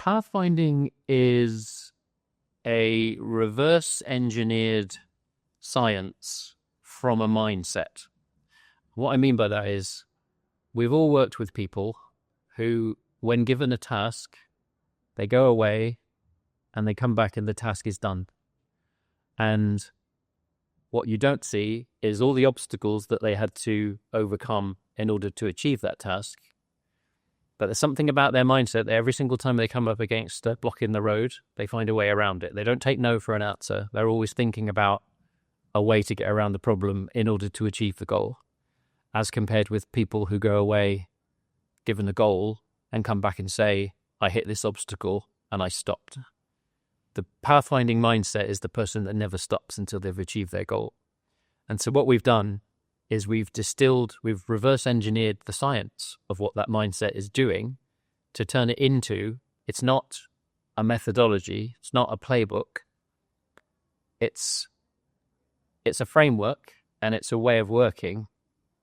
Pathfinding is a reverse engineered science from a mindset. What I mean by that is we've all worked with people who, when given a task, they go away and they come back and the task is done. And what you don't see is all the obstacles that they had to overcome in order to achieve that task. But there's something about their mindset that every single time they come up against a block in the road, they find a way around it. They don't take no for an answer. They're always thinking about a way to get around the problem in order to achieve the goal, as compared with people who go away given a goal and come back and say, I hit this obstacle and I stopped. The pathfinding mindset is the person that never stops until they've achieved their goal. And so what we've done is we've reverse engineered the science of what that mindset is doing to turn it into, it's not a methodology, it's not a playbook, it's a framework and it's a way of working,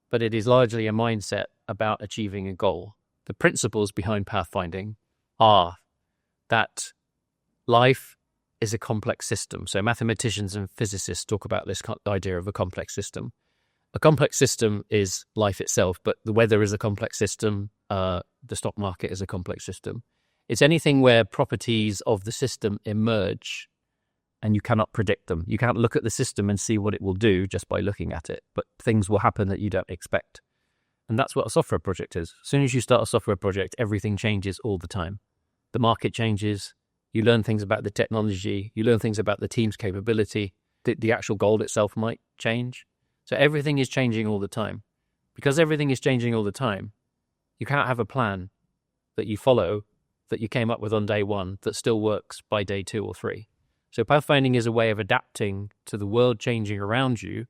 but it is largely a mindset about achieving a goal. The principles behind pathfinding are that life is a complex system. So mathematicians and physicists talk about this idea of a complex system. A complex system is life itself, but the weather is a complex system. The stock market is a complex system. It's anything where properties of the system emerge and you cannot predict them. You can't look at the system and see what it will do just by looking at it, but things will happen that you don't expect. And that's what a software project is. As soon as you start a software project, everything changes all the time. The market changes. You learn things about the technology. You learn things about the team's capability. The actual goal itself might change. So everything is changing all the time. Because everything is changing all the time, you can't have a plan that you follow that you came up with on day one that still works by day 2 or 3. So pathfinding is a way of adapting to the world changing around you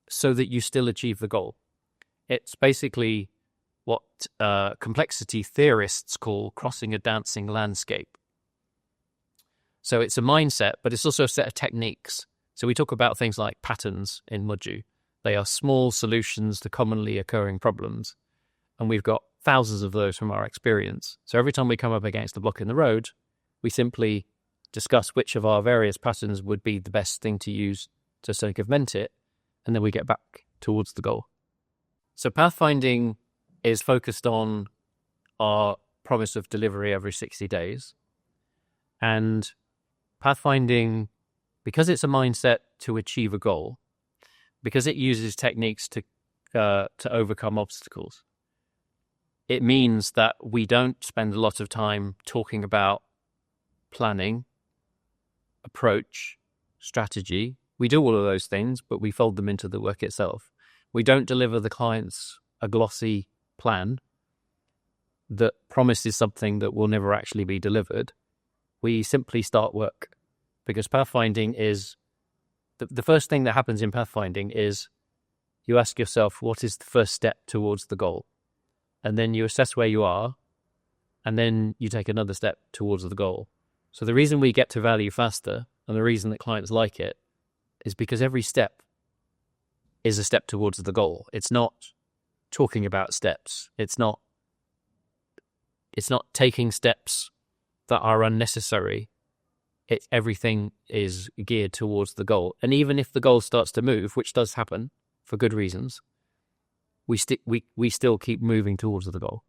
so that you still achieve the goal. It's basically what complexity theorists call crossing a dancing landscape. So it's a mindset, but it's also a set of techniques. So we talk about things like patterns in Modu. They are small solutions to commonly occurring problems. And we've got thousands of those from our experience. So every time we come up against a block in the road, we simply discuss which of our various patterns would be the best thing to use to circumvent it, and then we get back towards the goal. So pathfinding is focused on our promise of delivery every 60 days. And pathfinding, because it's a mindset to achieve a goal, because it uses techniques to overcome obstacles, it means that we don't spend a lot of time talking about planning, approach, strategy. We do all of those things, but we fold them into the work itself. We don't deliver the clients a glossy plan that promises something that will never actually be delivered. We simply start work, because pathfinding is the first thing that happens in pathfinding is you ask yourself, what is the first step towards the goal? And then you assess where you are, and then you take another step towards the goal. So the reason we get to value faster, and the reason that clients like it, is because every step is a step towards the goal. It's not talking about steps. It's not taking steps that are unnecessary. Everything is geared towards the goal. And even if the goal starts to move, which does happen for good reasons, we still keep moving towards the goal.